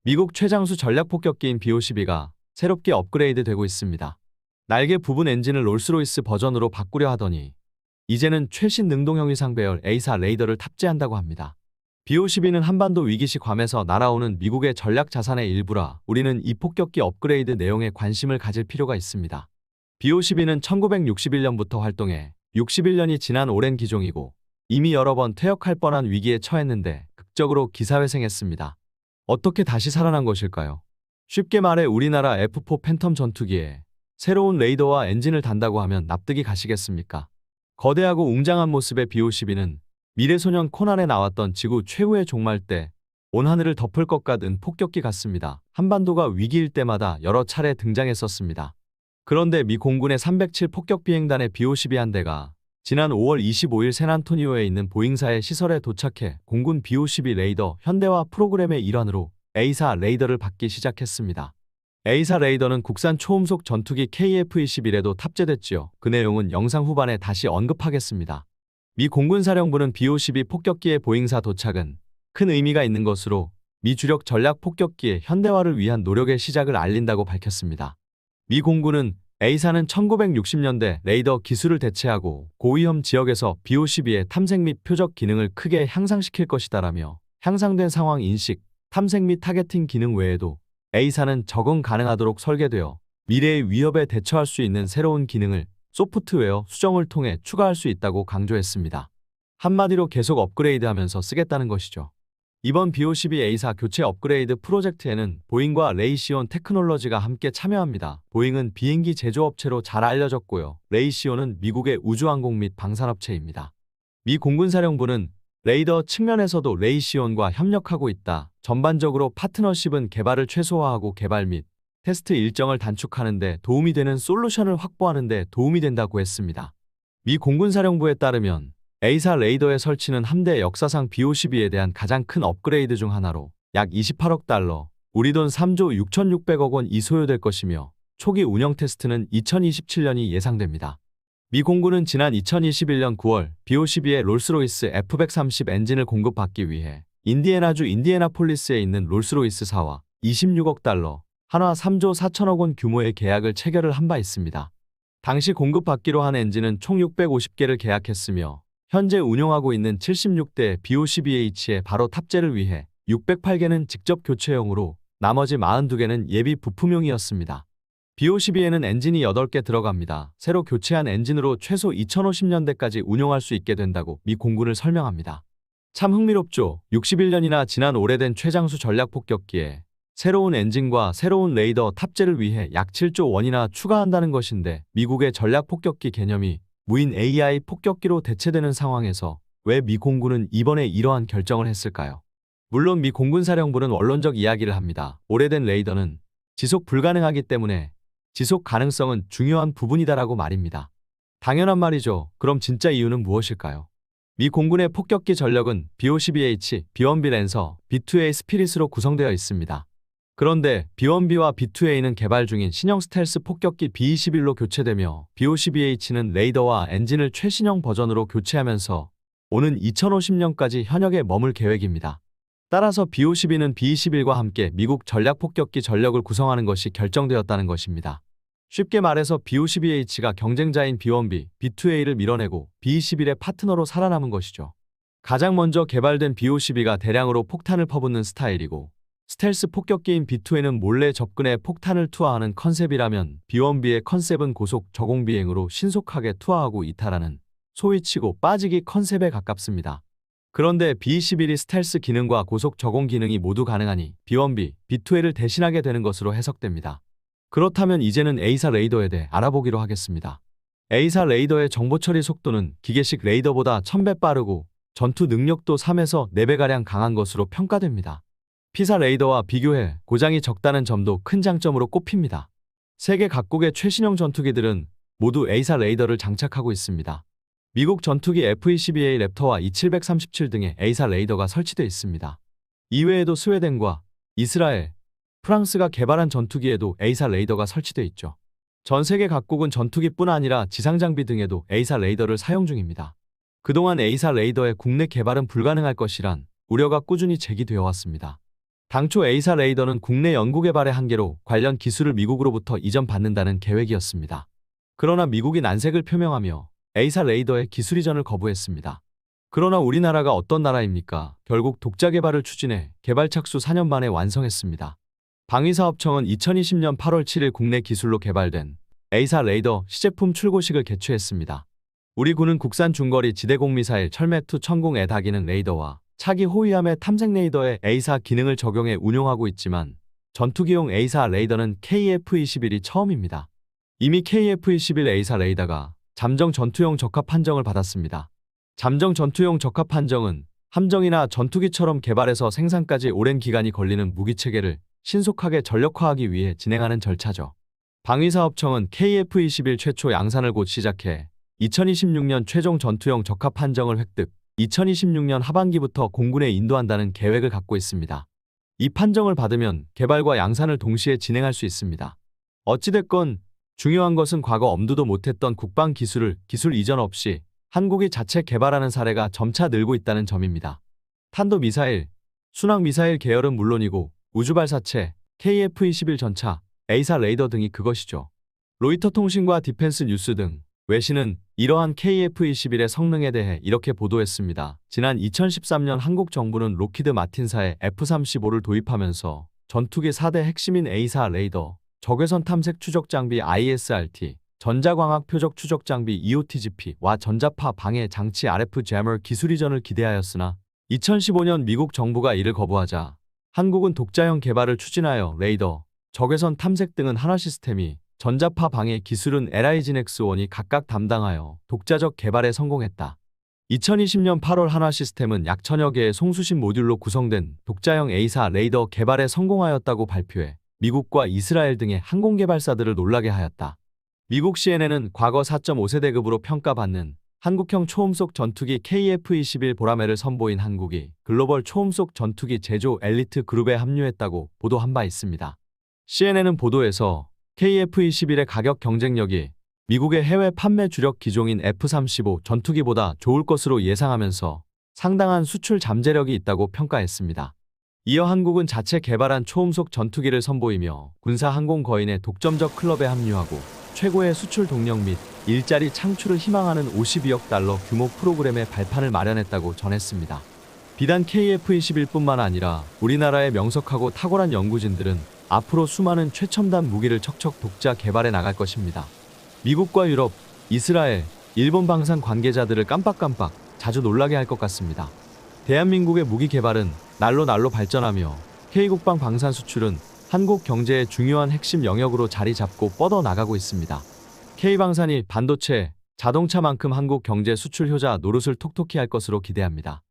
미국 최장수 전략폭격기인 B-52가 새롭게 업그레이드 되고 있습니다. 날개 부분 엔진을 롤스로이스 버전으로 바꾸려 하더니 이제는 최신 능동형위상 배열 A사 레이더를 탑재한다고 합니다. B-52는 한반도 위기 시 괌에서 날아오는 미국의 전략 자산의 일부라 우리는 이 폭격기 업그레이드 내용에 관심을 가질 필요가 있습니다. B-52는 1961년부터 활동해 61년이 지난 오랜 기종이고 이미 여러 번 퇴역할 뻔한 위기에 처했는데 극적으로 기사회생했습니다. 어떻게 다시 살아난 것일까요? 쉽게 말해 우리나라 F4 팬텀 전투기에 새로운 레이더와 엔진을 단다고 하면 납득이 가시겠습니까? 거대하고 웅장한 모습의 B-52는 미래소년 코난에 나왔던 지구 최후의 종말 때 온 하늘을 덮을 것 같은 폭격기 같습니다. 한반도가 위기일 때마다 여러 차례 등장했었습니다. 그런데 미 공군의 307 폭격 비행단의 B-52 한 대가 지난 5월 25일 샌안토니오에 있는 보잉사의 시설에 도착해 공군 B-52 레이더 현대화 프로그램의 일환으로 A사 레이더를 받기 시작했습니다. A사 레이더는 국산 초음속 전투기 KF-21에도 탑재됐지요. 그 내용은 영상 후반에 다시 언급하겠습니다. 미 공군사령부는 B-52 폭격기의 보잉사 도착은 큰 의미가 있는 것으로 미 주력 전략 폭격기의 현대화를 위한 노력의 시작을 알린다고 밝혔습니다. 미 공군은 A사는 1960년대 레이더 기술을 대체하고 고위험 지역에서 B-52의 탐색 및 표적 기능을 크게 향상시킬 것이다라며 향상된 상황 인식, 탐색 및 타겟팅 기능 외에도 A사는 적응 가능하도록 설계되어 미래의 위협에 대처할 수 있는 새로운 기능을 소프트웨어 수정을 통해 추가할 수 있다고 강조했습니다. 한마디로 계속 업그레이드하면서 쓰겠다는 것이죠. 이번 B-52 A사 교체 업그레이드 프로젝트에는 보잉과 레이시온 테크놀로지가 함께 참여합니다. 보잉은 비행기 제조업체로 잘 알려졌고요. 레이시온은 미국의 우주항공 및 방산업체입니다. 미 공군사령부는 레이더 측면에서도 레이시온과 협력하고 있다. 전반적으로 파트너십은 개발을 최소화하고 개발 및 테스트 일정을 단축하는 데 도움이 되는 솔루션을 확보하는 데 도움이 된다고 했습니다. 미 공군사령부에 따르면 A사 레이더의 설치는 함대 역사상 B-52에 대한 가장 큰 업그레이드 중 하나로 약 28억 달러, 우리 돈 3조 6,600억 원이 소요될 것이며 초기 운영 테스트는 2027년이 예상됩니다. 미 공군은 지난 2021년 9월 B-52의 롤스로이스 F-130 엔진을 공급받기 위해 인디애나주 인디애나폴리스에 있는 롤스로이스사와 26억 달러, 한화 3조 4천억 원 규모의 계약을 체결을 한 바 있습니다. 당시 공급받기로 한 엔진은 총 650개를 계약했으며 현재 운용하고 있는 76대 B-52H의 바로 탑재를 위해 608개는 직접 교체용으로 나머지 42개는 예비 부품용이었습니다. B-52에는 엔진이 8개 들어갑니다. 새로 교체한 엔진으로 최소 2050년대까지 운용할 수 있게 된다고 미 공군을 설명합니다. 참 흥미롭죠? 61년이나 지난 오래된 최장수 전략폭격기에 새로운 엔진과 새로운 레이더 탑재를 위해 약 7조 원이나 추가한다는 것인데 미국의 전략폭격기 개념이 무인 AI 폭격기로 대체되는 상황에서 왜 미 공군은 이번에 이러한 결정을 했을까요? 물론 미 공군사령부는 원론적 이야기를 합니다. 오래된 레이더는 지속 불가능하기 때문에 지속 가능성은 중요한 부분이다라고 말입니다. 당연한 말이죠. 그럼 진짜 이유는 무엇일까요? 미 공군의 폭격기 전력은 B-52H, B-1B 랜서, B-2A 스피릿으로 구성되어 있습니다. 그런데 B-1B와 B-2A는 개발 중인 신형 스텔스 폭격기 B-21로 교체되며 B-52H는 레이더와 엔진을 최신형 버전으로 교체하면서 오는 2050년까지 현역에 머물 계획입니다. 따라서 B-52는 B-21과 함께 미국 전략폭격기 전력을 구성하는 것이 결정되었다는 것입니다. 쉽게 말해서 B-52H가 경쟁자인 B-1B, B-2A를 밀어내고 B-21의 파트너로 살아남은 것이죠. 가장 먼저 개발된 B-52가 대량으로 폭탄을 퍼붓는 스타일이고 스텔스 폭격기인 B-2에는 몰래 접근해 폭탄을 투하하는 컨셉이라면 B-1B의 컨셉은 고속 저공 비행으로 신속하게 투하하고 이탈하는 소위 치고 빠지기 컨셉에 가깝습니다. 그런데 B-21이 스텔스 기능과 고속 저공 기능이 모두 가능하니 B-1B, B-2A를 대신하게 되는 것으로 해석됩니다. 그렇다면 이제는 A사 레이더에 대해 알아보기로 하겠습니다. A사 레이더의 정보 처리 속도는 기계식 레이더보다 1000배 빠르고 전투 능력도 3에서 4배가량 강한 것으로 평가됩니다. P사 레이더와 비교해 고장이 적다는 점도 큰 장점으로 꼽힙니다. 세계 각국의 최신형 전투기들은 모두 A사 레이더를 장착하고 있습니다. 미국 전투기 F-22A 랩터와 E-737 등의 A사 레이더가 설치되어 있습니다. 이외에도 스웨덴과 이스라엘, 프랑스가 개발한 전투기에도 A사 레이더가 설치되어 있죠. 전 세계 각국은 전투기뿐 아니라 지상장비 등에도 A사 레이더를 사용 중입니다. 그동안 A사 레이더의 국내 개발은 불가능할 것이란 우려가 꾸준히 제기되어 왔습니다. 당초 A사 레이더는 국내 연구개발의 한계로 관련 기술을 미국으로부터 이전받는다는 계획이었습니다. 그러나 미국이 난색을 표명하며 A사 레이더의 기술 이전을 거부했습니다. 그러나 우리나라가 어떤 나라입니까? 결국 독자 개발을 추진해 개발 착수 4년 만에 완성했습니다. 방위사업청은 2020년 8월 7일 국내 기술로 개발된 A사 레이더 시제품 출고식을 개최했습니다. 우리 군은 국산 중거리 지대공 미사일 철매2 천공에 다기능 레이더와 차기 호위함의 탐색 레이더에 A사 기능을 적용해 운용하고 있지만 전투기용 A사 레이더는 KF-21이 처음입니다. 이미 KF-21 A사 레이더가 잠정 전투용 적합 판정을 받았습니다. 잠정 전투용 적합 판정은 함정이나 전투기처럼 개발해서 생산까지 오랜 기간이 걸리는 무기체계를 신속하게 전력화하기 위해 진행하는 절차죠. 방위사업청은 KF-21 최초 양산을 곧 시작해 2026년 최종 전투용 적합 판정을 획득, 2026년 하반기부터 공군에 인도한다는 계획을 갖고 있습니다. 이 판정을 받으면 개발과 양산을 동시에 진행할 수 있습니다. 어찌됐건 중요한 것은 과거 엄두도 못했던 국방 기술을 기술 이전 없이 한국이 자체 개발하는 사례가 점차 늘고 있다는 점입니다. 탄도미사일, 순항미사일 계열은 물론이고 우주발사체, KF-21 전차, A사 레이더 등이 그것이죠. 로이터 통신과 디펜스 뉴스 등 외신은 이러한 KF-21의 성능에 대해 이렇게 보도했습니다. 지난 2013년 한국 정부는 록히드 마틴사의 F-35를 도입하면서 전투기 4대 핵심인 A사 레이더, 적외선 탐색 추적 장비 ISRT, 전자광학 표적 추적 장비 EOTGP와 전자파 방해 장치 RF 제머 기술 이전을 기대하였으나 2015년 미국 정부가 이를 거부하자 한국은 독자형 개발을 추진하여 레이더, 적외선 탐색 등은 한화시스템이, 전자파 방해 기술은 LIGNX1이 각각 담당하여 독자적 개발에 성공했다. 2020년 8월 한화시스템은 약 1000여 개의 송수신 모듈로 구성된 독자형 A사 레이더 개발에 성공하였다고 발표해 미국과 이스라엘 등의 항공개발사들을 놀라게 하였다. 미국 CNN은 과거 4.5세대급으로 평가받는 한국형 초음속 전투기 KF-21 보라매를 선보인 한국이 글로벌 초음속 전투기 제조 엘리트 그룹에 합류했다고 보도한 바 있습니다. CNN은 보도에서 KF-21의 가격 경쟁력이 미국의 해외 판매 주력 기종인 F-35 전투기보다 좋을 것으로 예상하면서 상당한 수출 잠재력이 있다고 평가했습니다. 이어 한국은 자체 개발한 초음속 전투기를 선보이며 군사항공 거인의 독점적 클럽에 합류하고 최고의 수출 동력 및 일자리 창출을 희망하는 52억 달러 규모 프로그램의 발판을 마련했다고 전했습니다. 비단 KF-21뿐만 아니라 우리나라의 명석하고 탁월한 연구진들은 앞으로 수많은 최첨단 무기를 척척 독자 개발해 나갈 것입니다. 미국과 유럽, 이스라엘, 일본 방산 관계자들을 깜빡깜빡 자주 놀라게 할 것 같습니다. 대한민국의 무기 개발은 날로 발전하며 K국방 방산 수출은 한국 경제의 중요한 핵심 영역으로 자리 잡고 뻗어 나가고 있습니다. K방산이 반도체, 자동차만큼 한국 경제 수출 효자 노릇을 톡톡히 할 것으로 기대합니다.